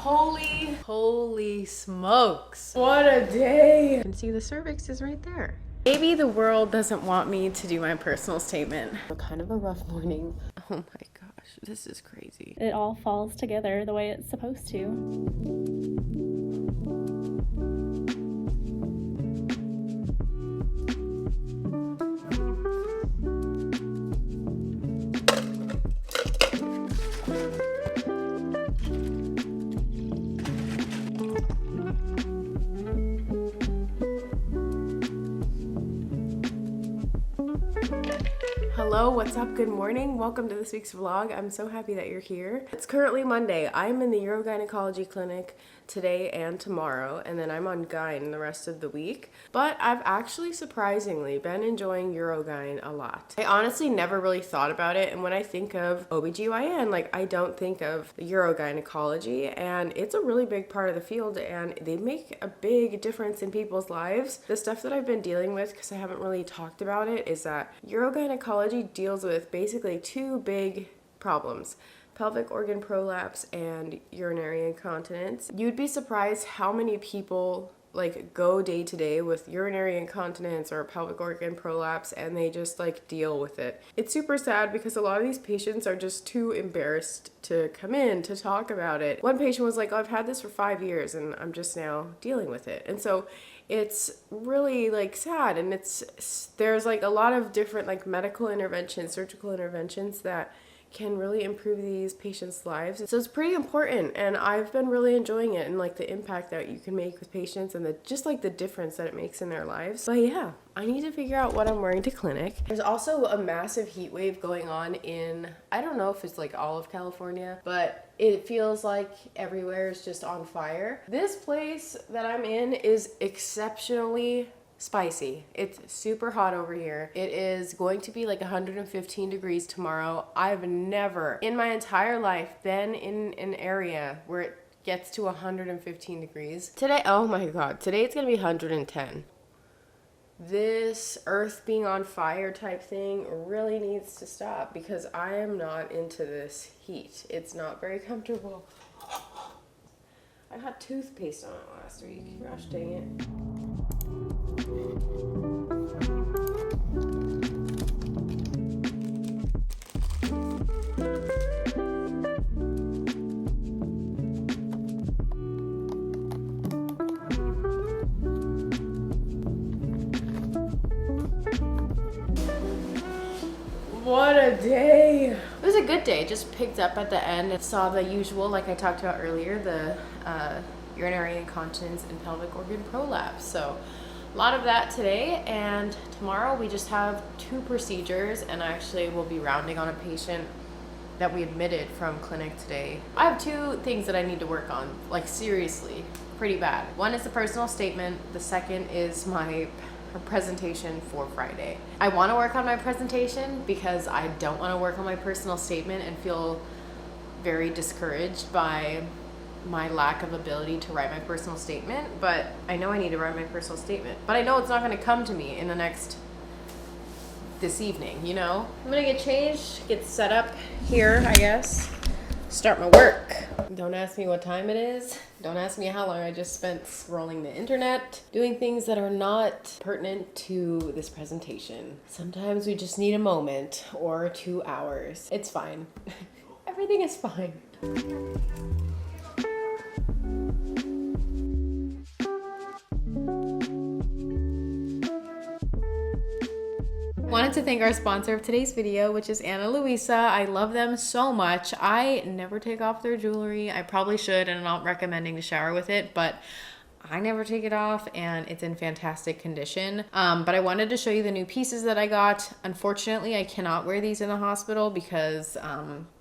Holy smokes. What a day. You can see the cervix is right there. Maybe the world doesn't want me to do my personal statement. Kind of a rough morning. Oh my gosh, this is crazy. It all falls together the way it's supposed to. Hello, what's up? Good morning. Welcome to this week's vlog. I'm so happy that you're here. It's currently Monday. I'm in the Urogynecology clinic today and tomorrow, and then I'm on Gyne the rest of the week. But I've actually surprisingly been enjoying Urogyn a lot. I honestly never really thought about it, and when I think of OBGYN, I don't think of the Urogynecology, and it's a really big part of the field, and they make a big difference in people's lives. The stuff that I've been dealing with, because I haven't really talked about it, is that urogynecology deals with basically two big problems: pelvic organ prolapse and urinary incontinence. You'd be surprised how many people go day to day with urinary incontinence or pelvic organ prolapse, and they just deal with it. It's super sad because a lot of these patients are just too embarrassed to come in to talk about it. One patient was like, "Oh, I've had this for 5 years and I'm just now dealing with it." And so it's really sad, and there's a lot of different medical interventions, surgical interventions that can really improve these patients' lives. So it's pretty important, and I've been really enjoying it, and the impact that you can make with patients, and the difference that it makes in their lives. But yeah, I need to figure out what I'm wearing to clinic. There's also a massive heat wave going on in, I don't know if it's all of California, but it feels like everywhere is just on fire. This place that I'm in is exceptionally spicy. It's super hot over here. It is going to be 115 degrees tomorrow. I've never in my entire life been in an area where it gets to 115 degrees. Today, oh my god, today it's gonna be 110. This earth being on fire type thing really needs to stop because I am not into this heat. It's not very comfortable. I had toothpaste on it last week. Gosh dang it. What a day. It was a good day. Just picked up at the end and saw the usual, like I talked about earlier, the urinary incontinence and pelvic organ prolapse. So a lot of that today, and tomorrow we just have 2 procedures, and actually we'll be rounding on a patient that we admitted from clinic today. I have 2 things that I need to work on, seriously, pretty bad. One is the personal statement. The second is my presentation for Friday. I want to work on my presentation because I don't want to work on my personal statement and feel very discouraged by my lack of ability to write my personal statement. But I know I need to write my personal statement, but I know it's not going to come to me in this evening, you know? I'm gonna get changed, get set up here, I guess, start my work. Don't ask me what time it is. Don't ask me how long I just spent scrolling the internet, doing things that are not pertinent to this presentation. Sometimes we just need a moment or 2 hours. It's fine. Everything is fine. Wanted to thank our sponsor of today's video, which is Ana Luisa. I love them so much. I never take off their jewelry. I probably should, and I'm not recommending to shower with it, but I never take it off and it's in fantastic condition. But I wanted to show you the new pieces that I got. Unfortunately, I cannot wear these in the hospital because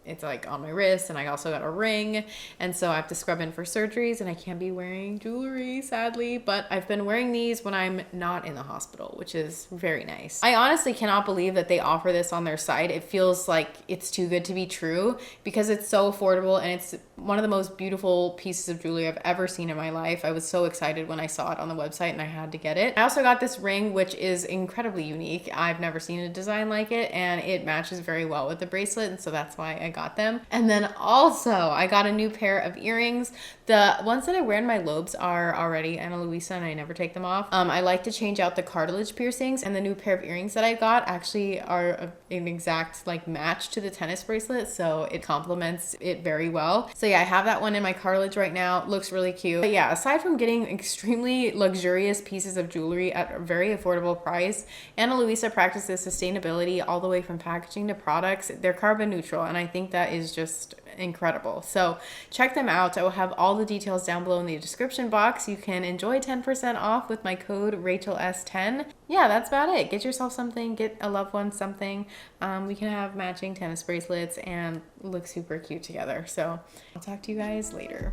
it's on my wrist, and I also got a ring, and so I have to scrub in for surgeries, and I can't be wearing jewelry, sadly, but I've been wearing these when I'm not in the hospital, which is very nice. I honestly cannot believe that they offer this on their site. It feels like it's too good to be true because it's so affordable, and it's one of the most beautiful pieces of jewelry I've ever seen in my life. I was so excited when I saw it on the website and I had to get it. I also got this ring, which is incredibly unique. I've never seen a design like it, and it matches very well with the bracelet, and so that's why I I got them. And then also I got a new pair of earrings. The ones that I wear in my lobes are already Ana Luisa and I never take them off. I like to change out the cartilage piercings, and the new pair of earrings that I got actually are an exact like match to the tennis bracelet, so it complements it very well. So yeah, I have that one in my cartilage right now. It looks really cute. But yeah, aside from getting extremely luxurious pieces of jewelry at a very affordable price, Ana Luisa practices sustainability all the way from packaging to products. They're carbon neutral, and I think that is just incredible. So check them out. I will have all the details down below in the description box. You can enjoy 10% off with my code RachelS10. Yeah, that's about it. Get yourself something, get a loved one something. We can have matching tennis bracelets and look super cute together. So I'll talk to you guys later.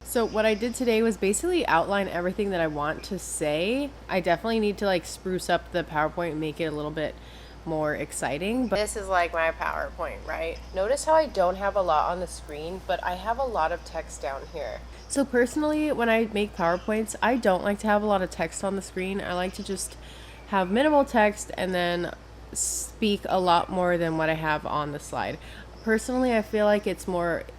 So what I did today was basically outline everything that I want to say. I definitely need to like spruce up the PowerPoint and make it a little bit more exciting. But this is like my PowerPoint, right? Notice how I don't have a lot on the screen, but I have a lot of text down here. So personally, when I make PowerPoints, I don't like to have a lot of text on the screen. I like to just have minimal text and then speak a lot more than what I have on the slide. Personally, I feel like it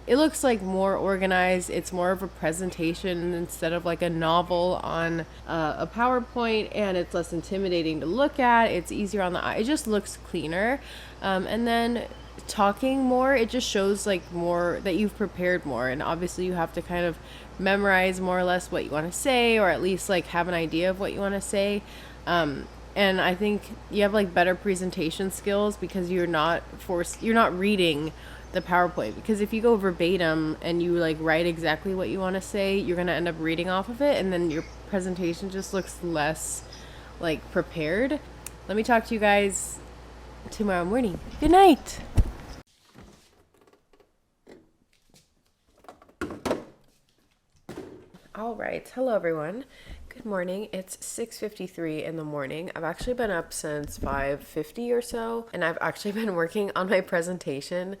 looks like more organized. It's more of a presentation instead of like a novel on a PowerPoint, and it's less intimidating to look at. It's easier on the eye. It just looks cleaner. And then talking more, it just shows like more that you've prepared more. And obviously you have to kind of memorize more or less what you want to say, or at least like have an idea of what you want to say. And I think you have like better presentation skills because you're not reading the PowerPoint, because if you go verbatim and you like write exactly what you want to say, you're going to end up reading off of it, and then your presentation just looks less like prepared. Let me talk to you guys tomorrow morning. Good night. All right. Hello, everyone. Good morning. It's 6:53 in the morning. I've actually been up since 5:50 or so, and I've actually been working on my presentation,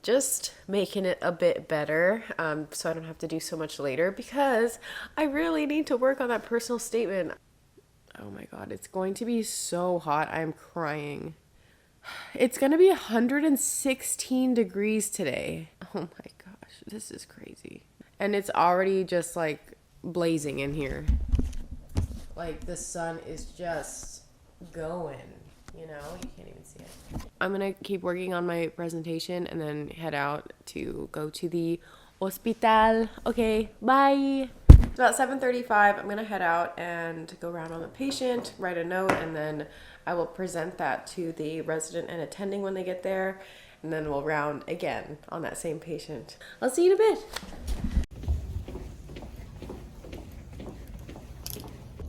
just making it a bit better, so I don't have to do so much later, because I really need to work on that personal statement. Oh my God, it's going to be so hot. I'm crying. It's going to be 116 degrees today. Oh my gosh, this is crazy. And it's already just like blazing in here. Like the sun is just going, you can't even see it. I'm gonna keep working on my presentation and then head out to go to the hospital. Okay, bye. It's about 7:35. I'm gonna head out and go around on the patient, write a note, and then I will present that to the resident and attending when they get there, and then we'll round again on that same patient. I'll see you in a bit.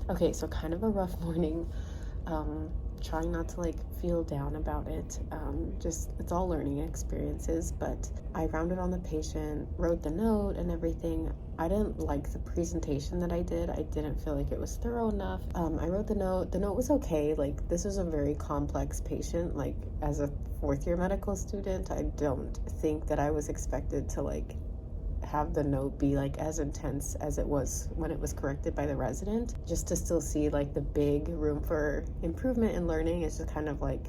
Okay, so kind of a rough morning. Trying not to like feel down about it. It's all learning experiences, but I rounded on the patient, wrote the note and everything. I didn't like the presentation that I did. I didn't feel like it was thorough enough. I wrote the note. The note was okay. Like, this was a very complex patient. Like, as a fourth year medical student, I don't think that I was expected to like have the note be like as intense as it was when it was corrected by the resident. Just to still see like the big room for improvement and learning is just kind of like,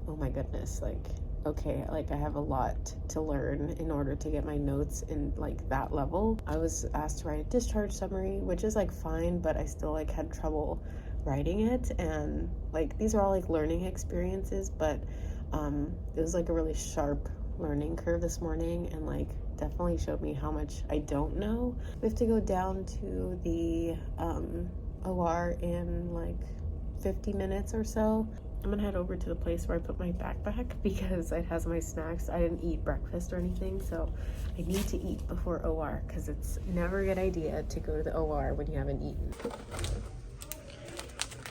oh my goodness, like, okay, like I have a lot to learn in order to get my notes in like that level. I was asked to write a discharge summary, which is like fine, but I still like had trouble writing it. And like, these are all like learning experiences, but it was like a really sharp learning curve this morning, and like definitely showed me how much I don't know. We have to go down to the OR in like 50 minutes or so. I'm gonna head over to the place where I put my backpack because it has my snacks. I didn't eat breakfast or anything, so I need to eat before OR because it's never a good idea to go to the OR when you haven't eaten.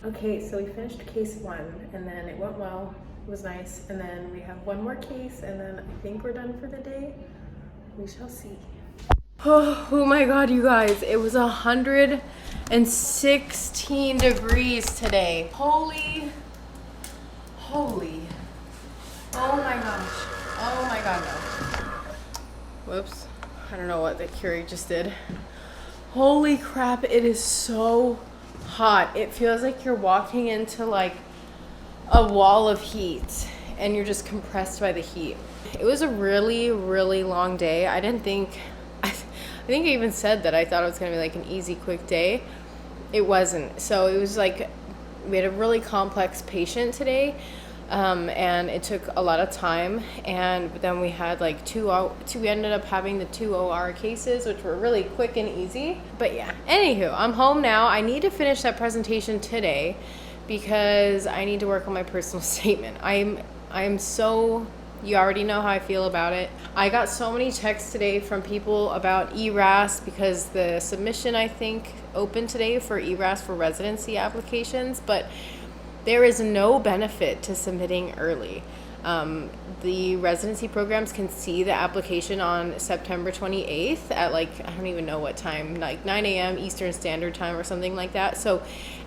Okay, so we finished case 1 and then it went well. It was nice, and then we have one more case and then I think we're done for the day. We shall see. Oh my God, you guys, it was 116 degrees today. Holy, oh my gosh, oh my God, no. Whoops, I don't know what the Curie just did. Holy crap, it is so hot. It feels like you're walking into like a wall of heat and you're just compressed by the heat. It was a really, really long day. I think I even said that I thought it was going to be like an easy, quick day. It wasn't. So it was like we had a really complex patient today, and it took a lot of time. And then we had like we ended up having the 2 OR cases, which were really quick and easy. But yeah, anywho, I'm home now. I need to finish that presentation today because I need to work on my personal statement. I'm so, you already know how I feel about it. I got so many texts today from people about ERAS because the submission, I think, opened today for ERAS for residency applications, but there is no benefit to submitting early. The residency programs can see the application on September 28th at like, I don't even know what time, like 9 a.m. Eastern Standard Time or something like that. So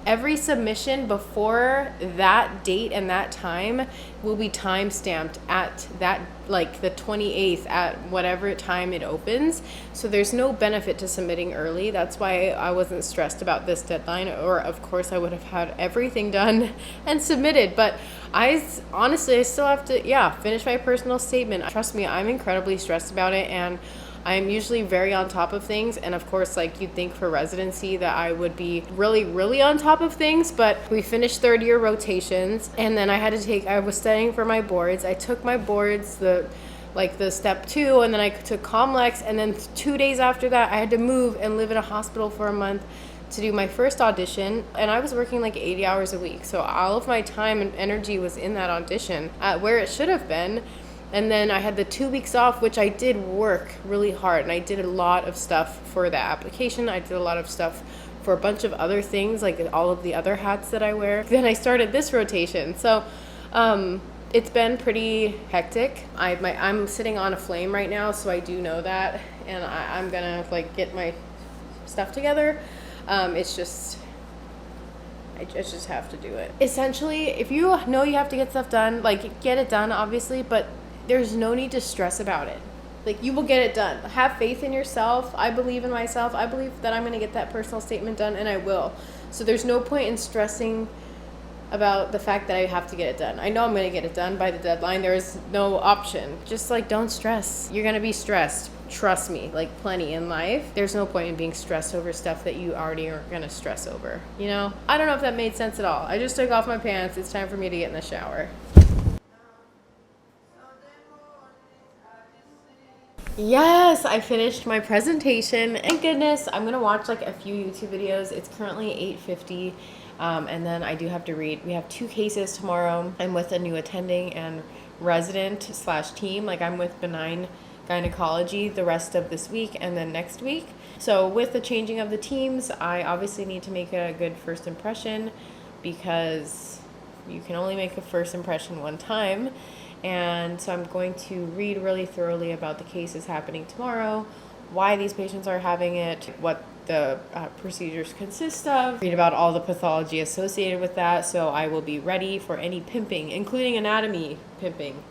every submission before that date and that time will be time stamped at that, like the 28th at whatever time it opens. So there's no benefit to submitting early. That's why I wasn't stressed about this deadline, or of course I would have had everything done and submitted. But I still have to, finish my personal statement. Trust me, I'm incredibly stressed about it, and I'm usually very on top of things. And of course, like you'd think for residency that I would be really, really on top of things, but we finished third year rotations, and then I was studying for my boards. I took my boards, the step 2, and then I took COMLEX, and then 2 days after that, I had to move and live in a hospital for a month to do my first audition, and I was working like 80 hours a week. So all of my time and energy was in that audition where it should have been. And then I had the 2 weeks off, which I did work really hard, and I did a lot of stuff for the application. I did a lot of stuff for a bunch of other things, like all of the other hats that I wear. Then I started this rotation. So it's been pretty hectic. I'm sitting on a flame right now, so I do know that, and I'm gonna like get my stuff together. I just have to do it. Essentially, if you know you have to get stuff done, like get it done, obviously, but there's no need to stress about it. Like, you will get it done. Have faith in yourself. I believe in myself. I believe that I'm going to get that personal statement done, and I will. So there's no point in stressing about the fact that I have to get it done. I know I'm going to get it done by the deadline. There is no option. Just like, don't stress. You're going to be stressed. Trust me, like plenty in life. There's no point in being stressed over stuff that you already are going to stress over. You know? I don't know if that made sense at all. I just took off my pants. It's time for me to get in the shower. Yes, I finished my presentation. Thank goodness. I'm going to watch like a few YouTube videos. It's currently 8:50. And then I do have to read. We have 2 cases tomorrow. I'm with a new attending and resident/team. Like, I'm with benign gynecology the rest of this week and then next week. So with the changing of the teams, I obviously need to make a good first impression, because you can only make a first impression one time. And so I'm going to read really thoroughly about the cases happening tomorrow, why these patients are having it, what the procedures consist of, read about all the pathology associated with that, so I will be ready for any pimping, including anatomy pimping.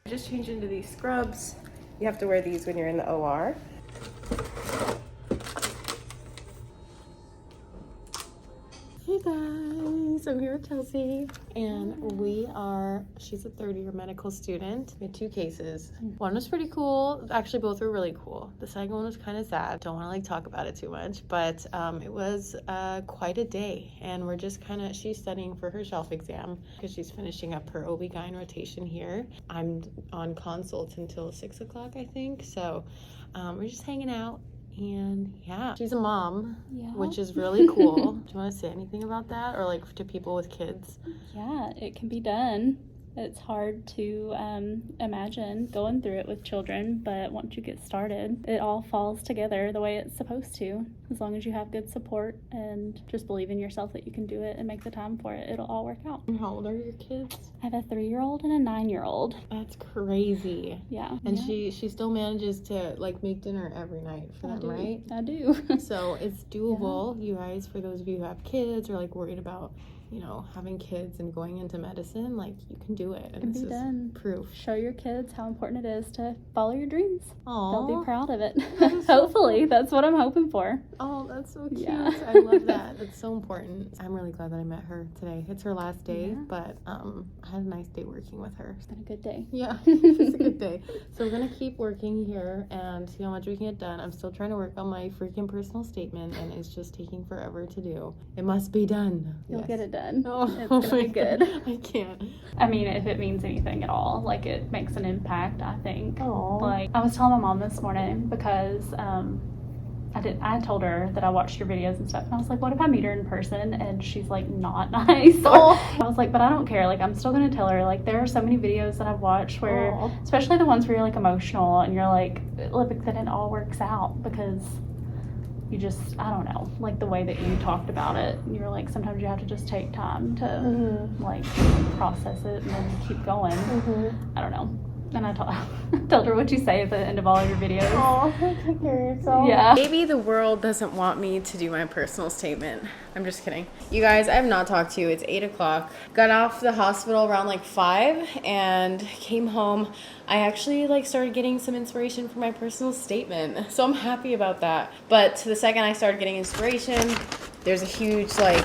I just changed into these scrubs. You have to wear these when you're in the OR. Hey guys, I'm here with Chelsea, and she's a third-year medical student. We had 2 cases. One was pretty cool. Actually, both were really cool. The second one was kind of sad. Don't want to talk about it too much, but it was quite a day, and we're just she's studying for her shelf exam because she's finishing up her OB-GYN rotation here. I'm on consult until 6 o'clock, I think, so we're just hanging out. And yeah, she's a mom, which is really cool. Do you want to say anything about that, or like to people with kids? Yeah, it can be done. It's hard to imagine going through it with children, but once you get started, it all falls together the way it's supposed to. As long as you have good support and just believe in yourself that you can do it and make the time for it, it'll all work out. And how old are your kids? I have a 3-year-old and a 9-year-old. That's crazy. Yeah. And she still manages to like make dinner every night for them, right? I do. So it's doable, you guys, for those of you who have kids or like worried about you know, having kids and going into medicine, like, you can do it. And Be done. Proof. Show your kids how important it is to follow your dreams. Aww. They'll be proud of it. So Hopefully, cool. That's what I'm hoping for. Oh, that's so cute. Yeah. I love that. That's so important. I'm really glad that I met her today. It's her last day, but I had a nice day working with her. It's been a good day. Yeah, it's a good day. So we're gonna keep working here and see how much we can get done. I'm still trying to work on my freaking personal statement, and it's just taking forever to do. It must be done. You'll get it done. Oh, It's gonna be good. I can't. I mean, if it means anything at all, like, it makes an impact, I think. Oh. Like, I was telling my mom this morning because I told her that I watched your videos and stuff, and I was like, what if I meet her in person and she's like not nice? I was like, but I don't care, like, I'm still gonna tell her. Like, there are so many videos that I've watched where, especially the ones where you're like emotional and you're like, look, that it all works out because you just, I don't know, like the way that you talked about it, you were like, sometimes you have to just take time to like process it and then keep going. I don't know. And I told her what you say at the end of all of your videos. Oh, take care of yourself. Yeah. Maybe the world doesn't want me to do my personal statement. I'm just kidding. You guys, I have not talked to you. It's 8 o'clock. Got off the hospital around like 5 and came home. I actually like started getting some inspiration for my personal statement. So I'm happy about that. But the second I started getting inspiration, there's a huge like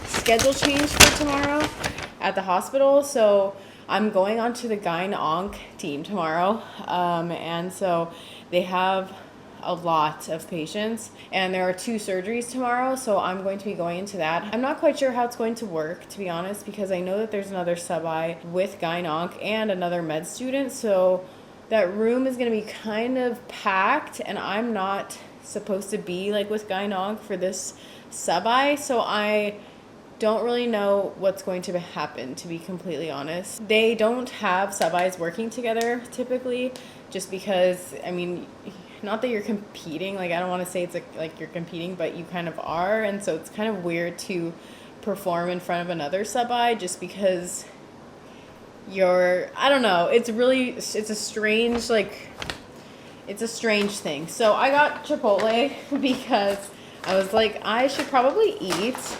schedule change for tomorrow at the hospital. So I'm going on to the Gyne-Onc team tomorrow, and so they have a lot of patients, and there are 2 surgeries tomorrow, so I'm going to be going into that. I'm not quite sure how it's going to work, to be honest, because I know that there's another sub-I with Gyne-Onc and another med student, so that room is going to be kind of packed, and I'm not supposed to be like with Gyne-Onc for this sub-I, so I don't really know what's going to happen, to be completely honest. They don't have sub-Is working together typically, just because, I mean, not that you're competing, like, I don't want to say it's like you're competing, but you kind of are, and so it's kind of weird to perform in front of another sub-I just because you're, I don't know, it's a strange, like, it's a strange thing. So I got Chipotle because I was like, I should probably eat.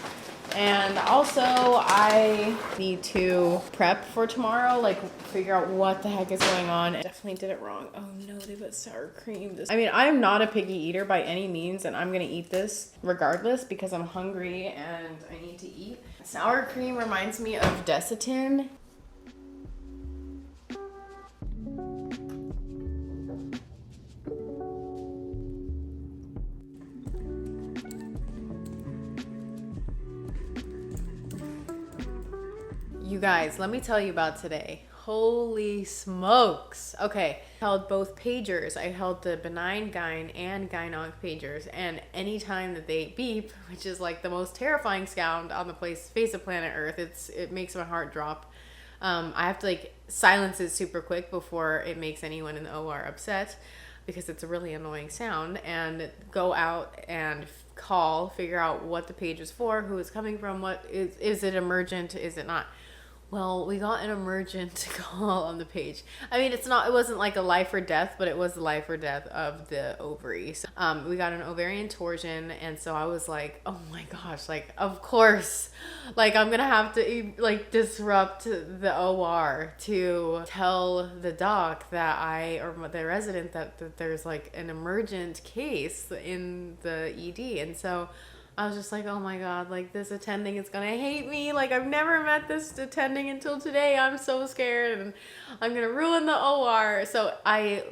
And also, I need to prep for tomorrow, like figure out what the heck is going on. I definitely did it wrong. Oh no, they put sour cream. I mean, I'm not a picky eater by any means, and I'm gonna eat this regardless because I'm hungry and I need to eat. Sour cream reminds me of Desitin. You guys, let me tell you about today. Holy smokes. Okay, I held both pagers. I held the benign gyne and Gyne-Onc pagers, and anytime that they beep, which is like the most terrifying sound on the face of planet Earth, it makes my heart drop. I have to like silence it super quick before it makes anyone in the OR upset because it's a really annoying sound, and go out and figure out what the page is for, who it's coming from, what is it emergent, is it not? Well, we got an emergent call on the page. I mean, it wasn't like a life or death, but it was the life or death of the ovary. So, we got an ovarian torsion, and so I was like, oh my gosh, like, of course, like, I'm gonna have to, like, disrupt the OR to tell the doc or the resident that there's, like, an emergent case in the ED, and so I was just like, oh my God, like, this attending is gonna hate me. Like, I've never met this attending until today. I'm so scared and I'm gonna ruin the OR. So I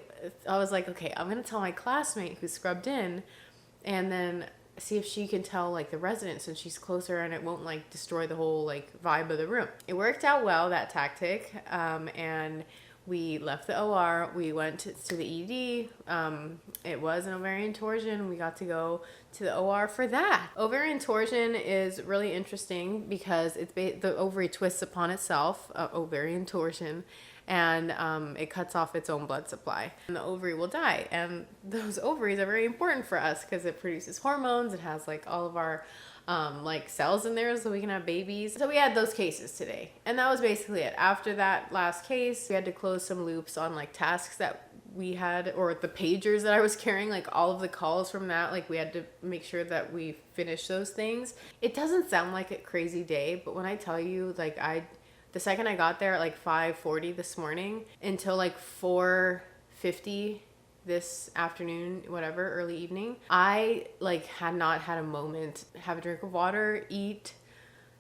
was like, okay, I'm gonna tell my classmate who scrubbed in and then see if she can tell, like, the resident since she's closer and it won't, like, destroy the whole, like, vibe of the room. It worked out well, that tactic, and we left the OR, we went to the ED, it was an ovarian torsion, we got to go to the OR for that. Ovarian torsion is really interesting because the ovary twists upon itself, ovarian torsion, and it cuts off its own blood supply. And the ovary will die, and those ovaries are very important for us because it produces hormones, it has like all of our like cells in there so we can have babies. So we had those cases today, and that was basically it. After that last case, we had to close some loops on like tasks that we had, or the pagers that I was carrying, like all of the calls from that, like we had to make sure that we finished those things. It doesn't sound like a crazy day, but when I tell you, like the second I got there at like 5:40 this morning until like 4:50 this afternoon, whatever, early evening, I like had not had a moment, have a drink of water, eat,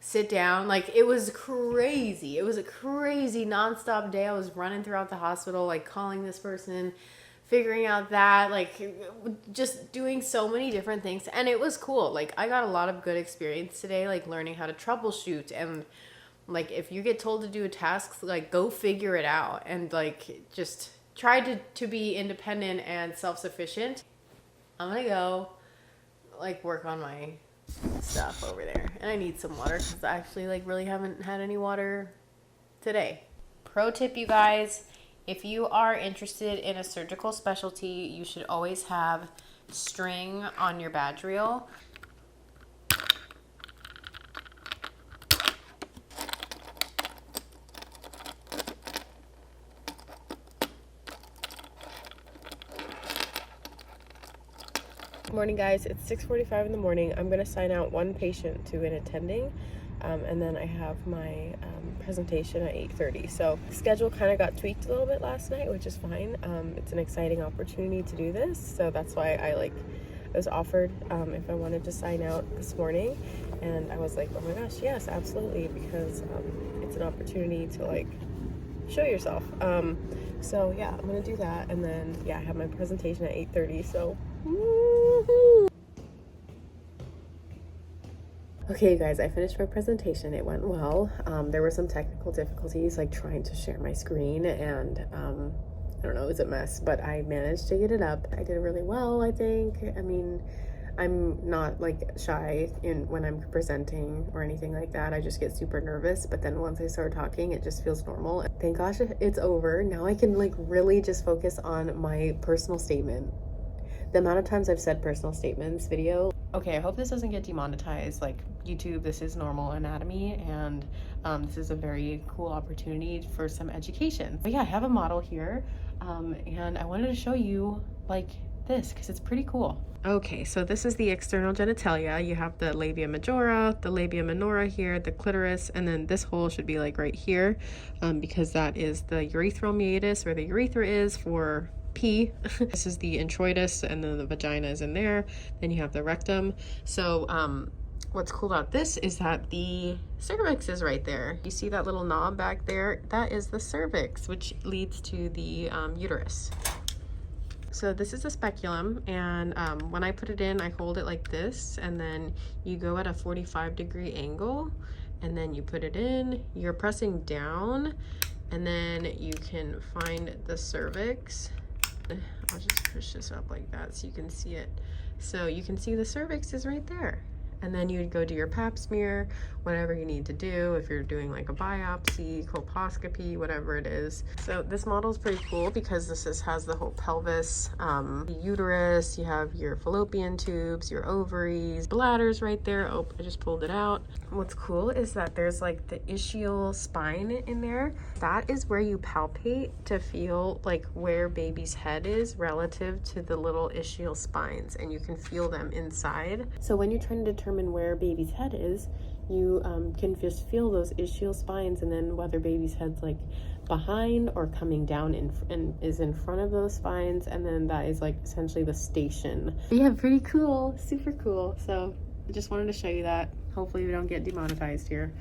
sit down. Like it was crazy. It was a crazy nonstop day. I was running throughout the hospital, like calling this person, figuring out that, like just doing so many different things. And it was cool. Like I got a lot of good experience today, like learning how to troubleshoot, and like if you get told to do a task, like go figure it out, and like just try to be independent and self-sufficient. I'm gonna go like work on my stuff over there, and I need some water because I actually like really haven't had any water today. Pro tip, you guys, if you are interested in a surgical specialty, you should always have string on your badge reel. Morning, guys. It's 6:45 in the morning. I'm going to sign out one patient to an attending, and then I have my presentation at 8:30. So the schedule kind of got tweaked a little bit last night, which is fine. It's an exciting opportunity to do this, so that's why I was offered if I wanted to sign out this morning, and I was like, oh my gosh, yes, absolutely, because it's an opportunity to like show yourself. So yeah, I'm gonna do that, and then yeah, I have my presentation at 8:30. So. Woo-hoo. Okay, you guys, I finished my presentation. It went well. There were some technical difficulties, like trying to share my screen, and I don't know, it was a mess, but I managed to get it up. I did really well, I think. I mean, I'm not like shy when I'm presenting or anything like that. I just get super nervous, but then once I start talking, it just feels normal. Thank gosh it's over. Now I can like really just focus on my personal statement. The amount of times I've said personal statements video. Okay, I hope this doesn't get demonetized. Like YouTube, this is normal anatomy, and this is a very cool opportunity for some education. But yeah, I have a model here, and I wanted to show you like this because it's pretty cool. Okay, so this is the external genitalia. You have the labia majora, the labia minora here, the clitoris, and then this hole should be like right here, because that is the urethral meatus, where the urethra is for pee. This is the introitus, and then the vagina is in there. Then you have the rectum. So what's cool about this is that the cervix is right there. You see that little knob back there? That is the cervix, which leads to the uterus. So this is a speculum, and when I put it in, I hold it like this, and then you go at a 45-degree angle, and then you put it in. You're pressing down, and then you can find the cervix. I'll just push this up like that so you can see it. So you can see the cervix is right there. And then you would go do your pap smear, whatever you need to do, if you're doing like a biopsy, colposcopy, whatever it is. So this model is pretty cool because has the whole pelvis, the uterus, you have your fallopian tubes, your ovaries, bladders right there. Oh, I just pulled it out. What's cool is that there's like the ischial spine in there. That is where you palpate to feel like where baby's head is relative to the little ischial spines, and you can feel them inside. So when you're trying to determine where baby's head is, you can just feel those ischial spines, and then whether baby's head's like behind or coming down and is in front of those spines, and then that is like essentially the station. Yeah, pretty cool, super cool. So I just wanted to show you that. Hopefully we don't get demonetized here.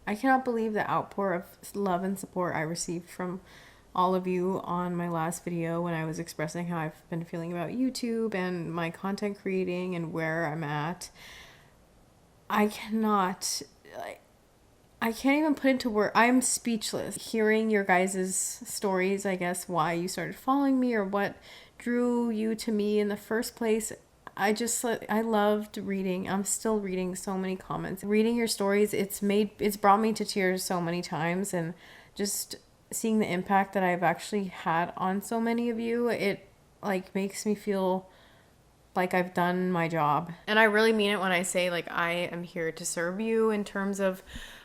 I cannot believe the outpour of love and support I received from all of you on my last video when I was expressing how I've been feeling about YouTube and my content creating and where I'm at. I can't even put into words. I'm speechless. Hearing your guys' stories, I guess, why you started following me or what drew you to me in the first place. I loved reading. I'm still reading so many comments. Reading your stories, it's brought me to tears so many times, and just seeing the impact that I've actually had on so many of you, it like makes me feel like I've done my job. And I really mean it when I say like I am here to serve you in terms of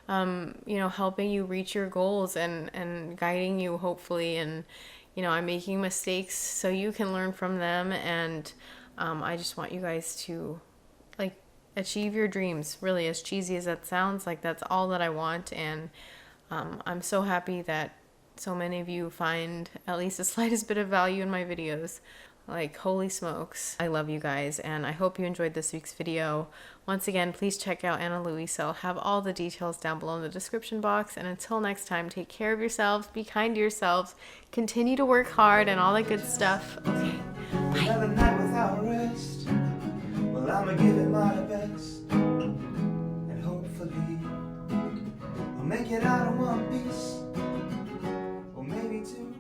helping you reach your goals and guiding you, hopefully. And, I'm making mistakes so you can learn from them. And I just want you guys to, like, achieve your dreams, really, as cheesy as that sounds. Like, that's all that I want. And I'm so happy that so many of you find at least the slightest bit of value in my videos. Like, holy smokes. I love you guys, and I hope you enjoyed this week's video. Once again, please check out Ana Luisa. I'll have all the details down below in the description box. And until next time, take care of yourselves, be kind to yourselves, continue to work hard, and all that good stuff. Okay, bye. Another night without rest. Well, I'ma give it my best, and hopefully I'll make it out in one piece, or maybe two.